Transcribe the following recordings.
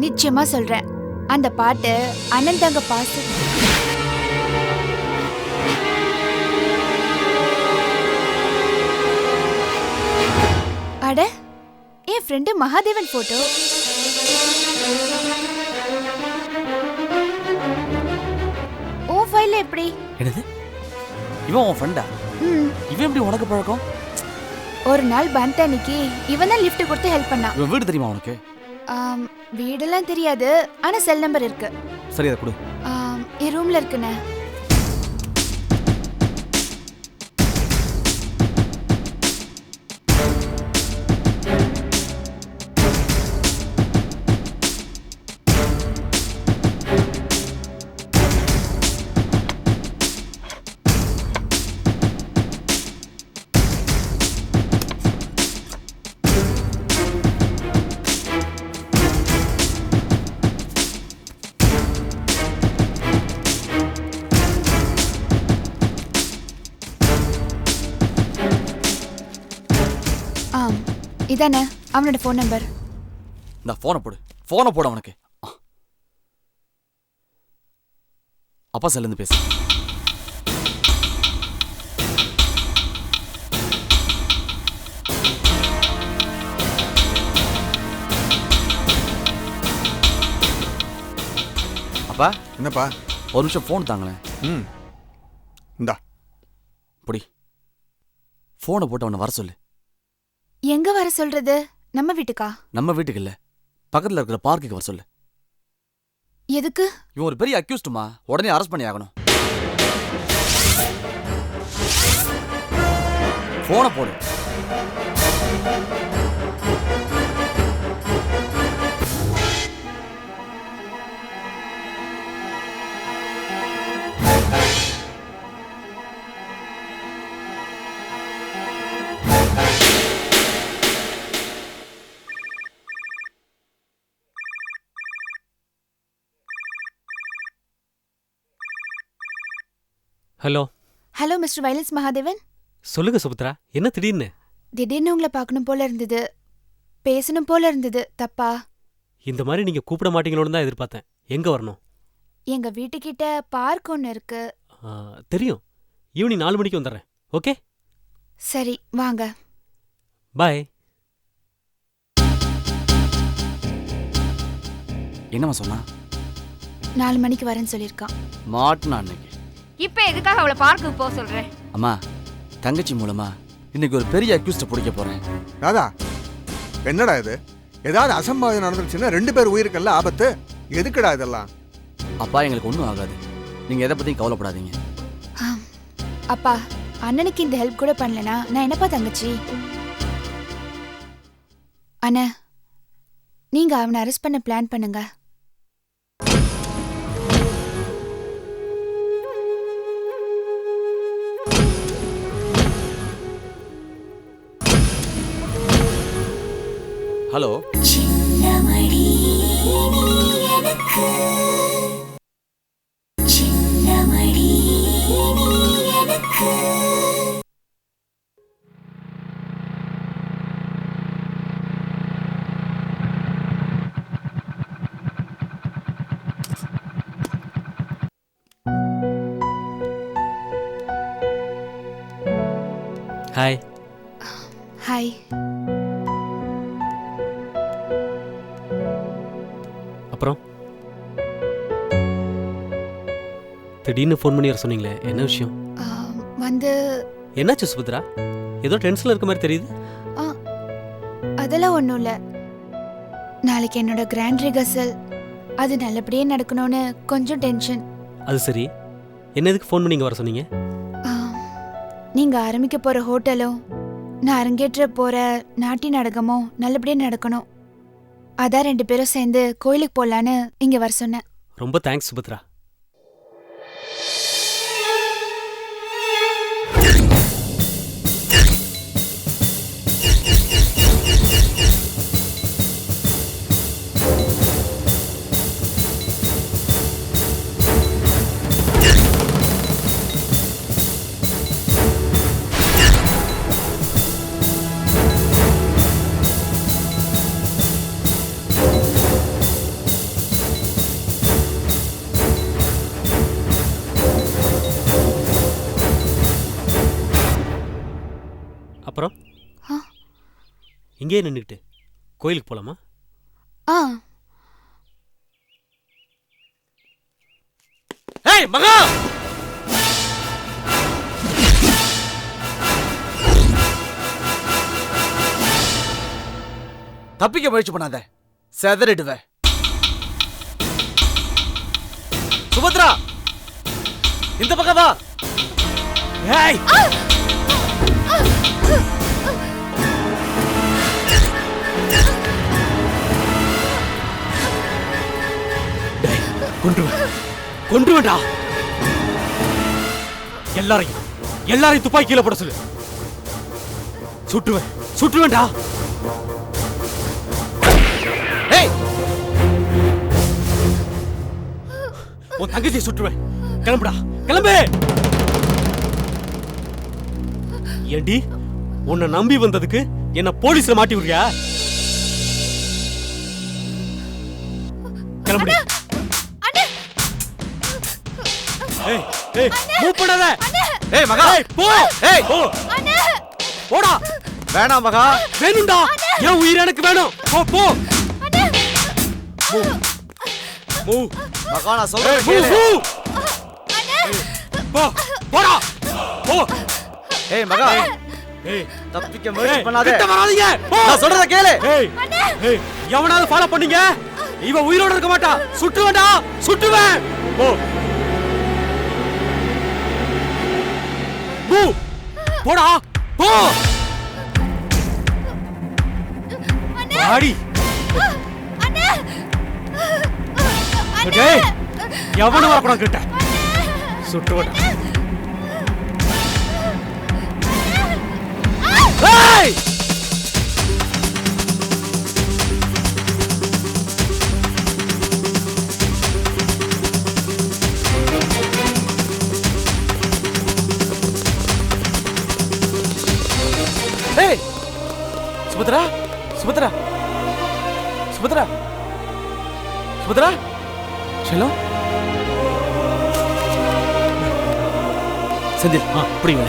நிச்சயமா சொல்றேன். அந்த பாட்டு அண்ணன் தங்க பாசு. அட, என் ஃப்ரெண்டு மகாதேவன் போட்டோ. ஓ ஃபைல்ல எப்படி? என்னது? இவன் உன் ஃப்ரெண்டா? இவன் எப்படி உனக்கு பழக்கம்? ஒரு நாள் பந்த் அன்னைக்கு இவன் தான் லிஃப்ட் கொடுத்து ஹெல்ப் பண்ணான். இவன் வீடு தெரியுமா உனக்கு? வீடெல்லாம் தெரியாது, ஆனா செல் நம்பர் இருக்கு. சரி, அதை கொடு. என் ரூம்ல இருக்குண்ணே. இதானே அவனோட ஃபோன் நம்பர். இந்த ஃபோனை போடு. ஃபோனை போடு அவனுக்கு. அப்பா செல்லுந்து பேசு. அப்பா. என்னப்பா? ஒரு நிமிஷம் ஃபோன் தாங்களேன். இந்தா பொடி. ஃபோனை போட்டு அவனை வர சொல்லு. எங்க வர சொல்றது? நம்ம வீட்டுக்கா? நம்ம வீட்டுக்கு இல்ல, பக்கத்துல இருக்கிற பார்க்குக்கு வர சொல்லு. எதுக்கு? இவன் ஒரு பெரிய அக்யூஸ்டுமா, உடனே அரெஸ்ட் பண்ணி ஆகணும். போனை போடு. Hello. Hello mister violence Mahadevan. சொல்லுங்க சுபத்ரா, என்ன திடீர்னு? திடீர்னு உங்களை பார்க்கணும் போல இருந்தது, பேசணும் போல இருந்தது. தப்பா? இந்த மாதிரி நீங்க கூப்பிட மாட்டீங்களோன்னு தான் எதிர்பார்த்தேன். எங்க வரணும்? எங்க வீட்டுக்கிட்ட பார்க் ஒன்று இருக்கு. தெரியும். ஈவினிங் 4 மணிக்கு வந்துடுறேன். ஓகே, சரி வாங்க. பாய். என்னம்மா சொன்னா? 4 மணிக்கு வரேன்னு சொல்லியிருக்கான். மாட்டுனா அன்னைக்கு. இப்ப எதுக்காக அவளை பார்க்குக்கு போக சொல்றேன்? அம்மா, தங்கச்சி மூலமா இன்னைக்கு ஒரு பெரிய அக்யூஸ்ட பிடிக்க போறேன். ராதா, என்னடா இது? ஏதாவது அசம்பாவிதம் நடந்துருச்சுன்னா 2 பேர் உயிருக்கல்ல ஆபத்து. எதுக்குடா இதெல்லாம்? அப்பா, எங்களுக்கு ஒன்றும் ஆகாது, நீங்க எதை பத்தியும் கவலைப்படாதீங்க. அப்பா, அண்ணனுக்கு இந்த ஹெல்ப் கூட பண்ணலனா நான் என்னப்பா தங்கச்சி? அண்ணா, நீங்க அவனை அரெஸ்ட் பண்ண பிளான் பண்ணுங்க. ஹலோ. ஹாய். ஹாய். அப்புறம் திடீர்னு ஃபோன் பண்ணி வர சொன்னீங்களே, என்ன விஷயம்? வந்து என்னாச்சு சுபத்ரா? ஏதோ டென்ஷன்ல இருக்க மாதிரி தெரியுது. அதெல்லாம் ஒன்றும் இல்லை. நாளைக்கு என்னோட கிராண்ட் ரிஹர்சல், அது நல்லபடியே நடக்கணும்னு கொஞ்சம் டென்ஷன். அது சரி, என்ன எதுக்கு ஃபோன் பண்ணி இங்க வர சொன்னீங்க? நீங்க ஆரம்பிக்க போற ஹோட்டலும் நான் அரங்கேற்ற போற நாட்டிய நாடகமும் நல்லபடியா நடக்கணும். அதான் 2 பேரும் சேர்ந்து கோயிலுக்கு போலான்னு இங்க வர சொன்னேன். ரொம்ப தேங்க்ஸ் சுபத்ரா. அப்புறம் ஆ. இங்கேயே நின்றுக்கிட்டு கோயிலுக்கு போலாமா? ஆ ஏய் மகா, தப்பிக்க முயற்சி பண்ணாத, செதறிடுவேன். சுபத்ரா, இந்த பக்கம் வா. ஏய் கொன்றுவேன்டா. எல்லாரையும் துப்பாக்கி கீழே போட சொல்லு. சுட்டுவேன்டா. ஏய், உன் தங்கச்சியை சுட்டுவேன். கிளம்புடா, கிளம்பு. ஏண்டி, உன்னை நம்பி வந்ததுக்கு என்ன போலீஸ்ல மாட்டி விடுறியா? கிளம்புடி. ஏய் ஏய், மூவ் பண்ணாத. ஏய் மகா, போ. ஏய் போ. போடா. வேணாம் மகா. வேணும்டா, என் உயிர் எனக்கு வேணும். போ போ. மூவ். மகா, நான் சொல்றேன் மூவ் கேளு. போ. போடா. போ. ஏய் மகா, ஏய், தப்பிக்க முயற்சி பண்ணாத. கிட்ட வராதீங்க. போ. நான் சொல்றத கேளு. ஏய் ஏய், எவனாவது ஃபாலோ பண்ணீங்க, இவ உயிரோட இருக்க மாட்டா. சுட்டுவேன்டா, சுட்டுவேன். போ. மூவ். போடா. போ. ஆடி. டேய், எவனும் வரக்கூடாது கிட்ட. சுட்டுவேன்டா. ஏய்! ஏய் சுபத்ரா, சுபத்ரா, சுபத்ரா, சுபத்ரா, செல்லம், செந்தில், புரியுங்க.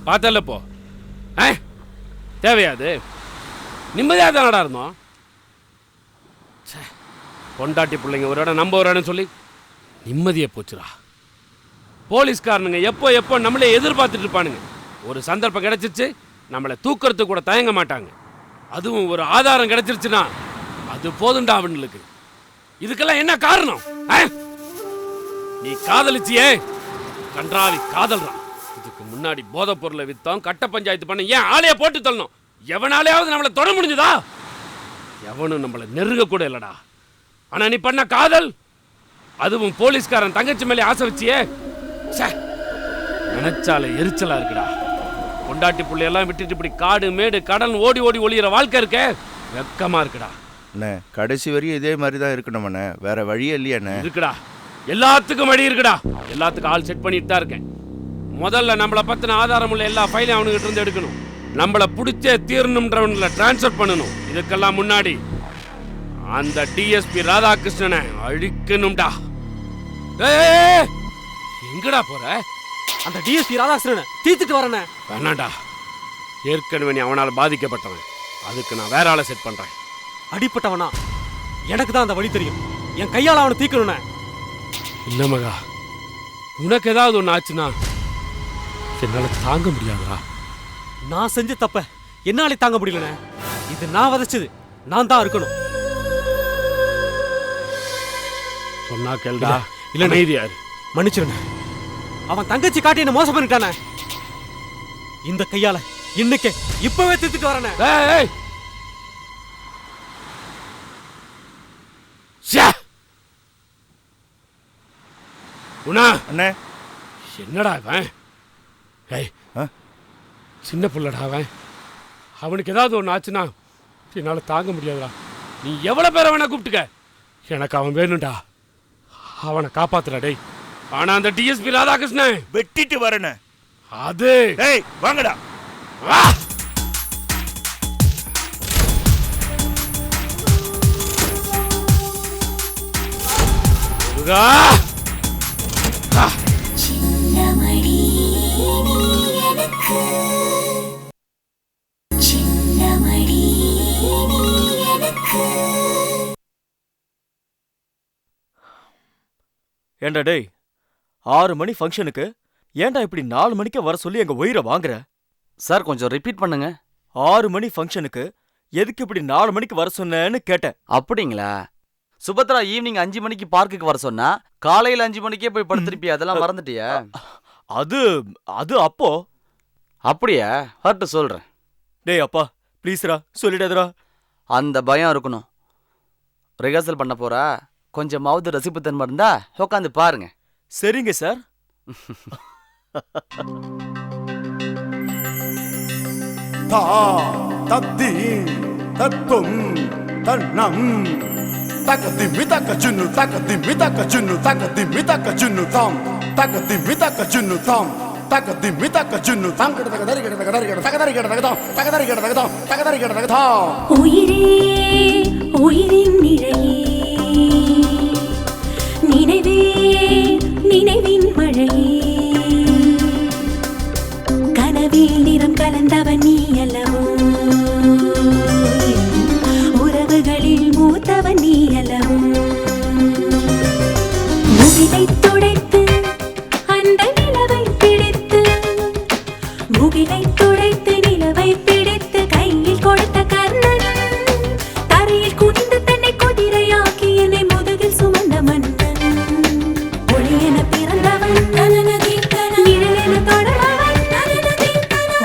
பார்த்தல போ. தேவையாது, நிம்மதியாக தானடா இருந்தோம். பொண்டாட்டி பிள்ளைங்க ஒரு இடம் நம்ம ஒரு இடம் சொல்லி நிம்மதியை போச்சுடா. போலீஸ்காரனுங்க எப்போ எப்போ நம்மளே எதிர்பார்த்துட்டு இருப்பானுங்க. ஒரு சந்தர்ப்பம் கிடைச்சிருச்சு, நம்மளை தூக்கிறதுக்கு கூட தயங்க மாட்டாங்க. அதுவும் ஒரு ஆதாரம் கிடைச்சிருச்சுன்னா அது போதுண்டா அவனுக்கு. இதுக்கெல்லாம் என்ன காரணம்? நீ காதலிச்சியே, கன்றாவி காதல்றான். இதுக்கு முன்னாடி போதை பொருளை வித்தோம், கட்ட பஞ்சாயத்து பண்ண ஏன் ஆளைய போட்டு தள்ளணும்? எவனாலேயாவது நம்மளை தொட முடிஞ்சதா? எவனும் நம்மளை நெருங்க கூட இல்லடா. ஆனா நீ பண்ண காதல், அதுவும் போலீஸ்காரன் தங்கச்சி மேலே ஆசை வச்சியே, நினைச்சால எரிச்சலா இருக்குடா. பொண்டாட்டி பிள்ளையெல்லாம் விட்டுட்டு இப்படி காடு மேடு கடல் ஓடி ஓடி ஒளிகிற வாழ்க்கை இருக்கே, வெக்கமா இருக்குடா. அண்ணே, கடைசி வரையும் இதே மாதிரி தான் இருக்கணும் அண்ணே, வேற வழியே இல்லையாண்ணே. இருக்குடா, எல்லாத்துக்கும் வழி இருக்குடா. எல்லாத்துக்கும் ஆள் செட் பண்ணிட்டு தான் இருக்கேன். முதல்ல நம்மளை பத்தின ஆதாரம் உள்ள எல்லா ஃபைலையும் அவனுக்கிட்ட இருந்து எடுக்கணும். நம்மளை பிடிச்சே தீரணும்ன்றவன்ல டிரான்ஸ்ஃபர் பண்ணணும். இதுக்கெல்லாம் முன்னாடி அந்த டிஎஸ்பி ராதாகிருஷ்ணனை அழிக்கணும்டா. எங்கடா போற? அந்த டிஎஸ்பி ராதாகிருஷ்ணனை தீர்த்துட்டு வரேன். வேணாண்டா, ஏற்கனவே நீ அவனால் பாதிக்கப்பட்டவன். அதுக்கு நான் வேற ஆளை செட் பண்றேன். அடிப்பட்டவனா? எனக்கு தான் அந்த வழி தெரியும். என் கையால் அவனை தீக்கணும்னே. இல்ல மகா, உனக்கு ஏதாவது ஒன்று ஆச்சுன்னா என்னால தாங்க முடியாதுடா. நான் செஞ்ச தப்ப என்னாலே தாங்க முடியலண்ணே. இது நான் விதைச்சது, நான் தான் இருக்கணும். சொன்னா கேளுடா. இல்ல அமைதியாரு. மன்னிச்சிருண்ணே. அவன் தங்கச்சி காட்டி என்ன மோசம் பண்ணிட்டானே. இந்த கையால இன்னைக்கே இப்பவே திட்டுட்டு வரேனே. ஏய் ஷா உனா அண்ணே என்னடா இவன்? ஏய் சின்ன புள்ளடா அவன். அவனுக்கு ஏதாவது ஒன்று ஆச்சுன்னா என்னால் தாங்க முடியாதுடா. நீ எவ்வளோ பேரை வேணா கூப்பிட்டுக்க, எனக்கு அவன் வேணும்டா. அவனை காப்பாத்துடா டேய். ஆனா அந்த டிஎஸ்பி ராதாகிருஷ்ணன் வெட்டிட்டு வரேண்ணே. அது ஏய் வாங்கடா. வா. முருகா. சின்னமணி நீ எனக்கு, சின்னமணி நீ எனக்கு. ஏண்டா டேய், 6 மணி ஃபங்க்ஷனுக்கு ஏன்டா இப்படி 4 மணிக்கு வர சொல்லி எங்க உயிரை வாங்குற? சார் கொஞ்சம் ரிப்பீட் பண்ணுங்க. 6 மணி ஃபங்க்ஷனுக்கு எதுக்கு இப்படி 4 மணிக்கு வர சொன்னேன்னு கேட்டேன். அப்படிங்களா? சுபத்ரா ஈவினிங் 5 மணிக்கு பார்க்குக்கு வர சொன்னா காலையில 5 மணிக்கே போய் படுத்திருப்பியா? அதெல்லாம் மறந்துட்டியா? அது அது அப்போ. அப்படியா? ஹர்ட்டு சொல்றேன். டேய் அப்பா ப்ளீஸ்ரா சொல்லிடாதடா. அந்த பயம் இருக்கணும். ரிஹர்சல் பண்ண போறா, கொஞ்சமாவது ரசிப்புத்தன்மை இருந்தா உட்காந்து பாருங்க. சரிங்க சார். தா தத்தீம் தத்தும் தன்னம் தகதிமி தகஜுன்னு தகதிமி தகஜுன்னு தகதிமி தகஜுன்னு தாம் தகதிமி தகஜுன்னு தாம் தகதிமி தகஜுன்னு தாம் கிட தகதரி கிட தகதரி கிட தகதரி கிட தகதாம் தகதரி கிட தகதாம் தகதரி கிட தகதாம். உயிரே உயிரின் நிழலே, நினைவே நினைவின் மழையே, கனவில் நிறம் கலந்தவன் நீ அல்லவோ, உறவுகளில் மூத்தவன் நீ அல்லவோ. முகிலை துடைத்து அந்த நிலவை பிடித்து, முகிலை துடைத்து நிலவை பிடித்து கையில் கொடுத்த கர்ணன், தரையில் குனிந்து தன்னை குதிரையாக்கி என்னை முதுகில் சுமந்த மன்னன். ஒளியென பிறந்தவன் நிழலென தொடர்பவன்,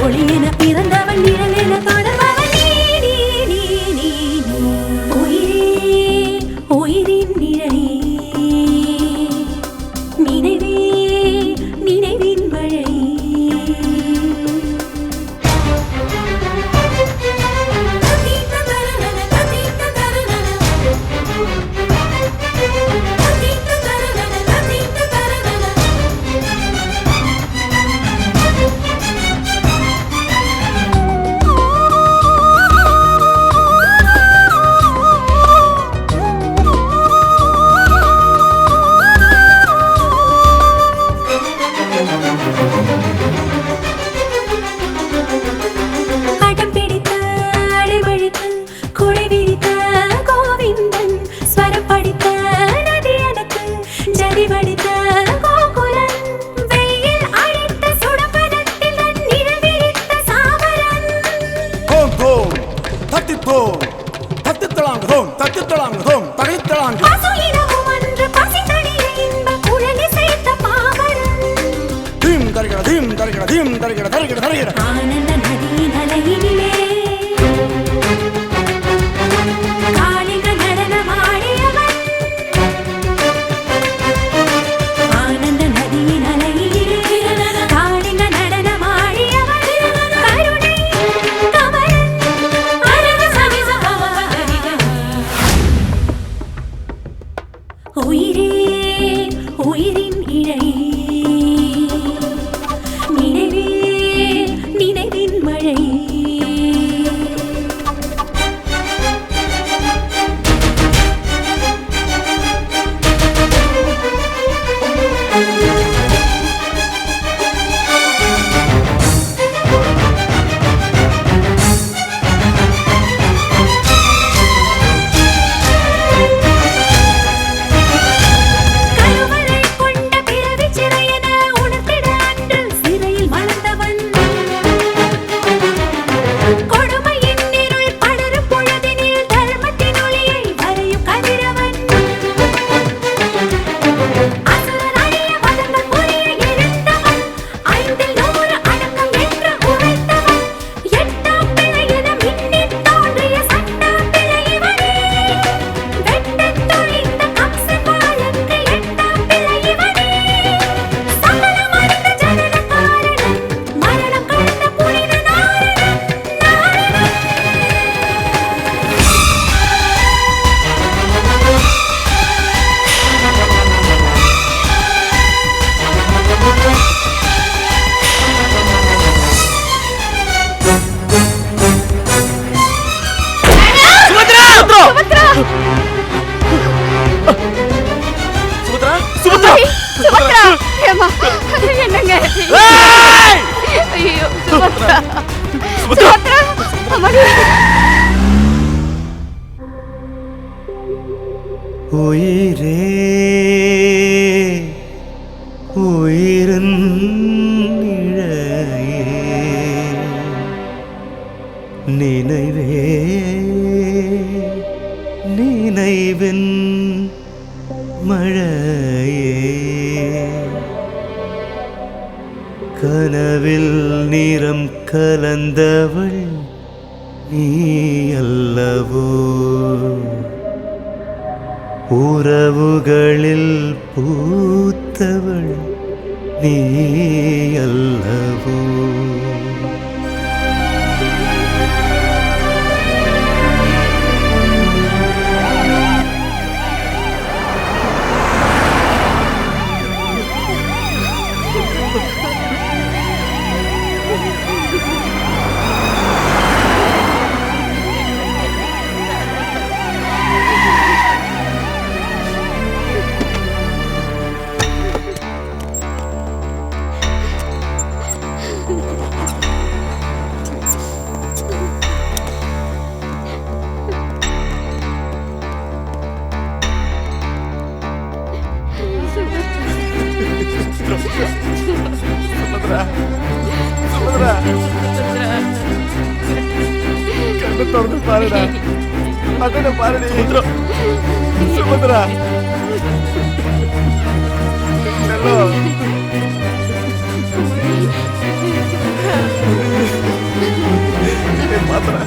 ஒளியென பிறந்தவன் நிழலென தொடர்பவன் நீ நீ நீ நீ நீ. உயிரே உயிரின் நிழலே, நினைவே நினைவின் மழையே. அடம் பிடித்த அடைமழித்து குடை விரித்த கோவிந்தன், ஸ்வரம் படித்த நதி எனக்கு ஜதி வடித்த கோகுலன், வெயில் அழித்த சுடப்பனத்தில் தன் நிழல் விரித்த சாமரன். தோம் தோம் தத்தித்தோம் தத்தித்தளாங்குதோம் தத்தித்தளாங்குதோம் தகைத்தளாங்கு. பசுயினமும் அன்று பசித்தணிய இன்ப குழலி சேர்த்த பாமரன். தீம் தருகிற தீம் தருகிற தீம் தருகிற தருகிற தருகிற. ஆனந்த நதியின் அலையினிலே காளிங்க நடனமாடியவன், ஆனந்த நதியின் அலையினிலே காளிங்க நடனமாடியவன், கருணை கமலன் அழகு சவிசகவகரிகன். உயிரே உயிரின் இழையே, நினைவே நினைவின் மழையே. கருவறை கொண்ட பிறவி அம்மா என்னங்க ஐயோ சுபத்ரா சுபத்ரா அம்மா உயிரே உயிரின் நிழலே நினைவே நினைவின் மழையே கனவில் நிறம் கலந்தவள் நீ அல்லவோ உறவுகளில் பூத்தவள் நீ அல்லவோ கண்ணு திறந்து பாருடா அண்ணனை பாருடி சுபத்ரா ஹலோ பாத்துறா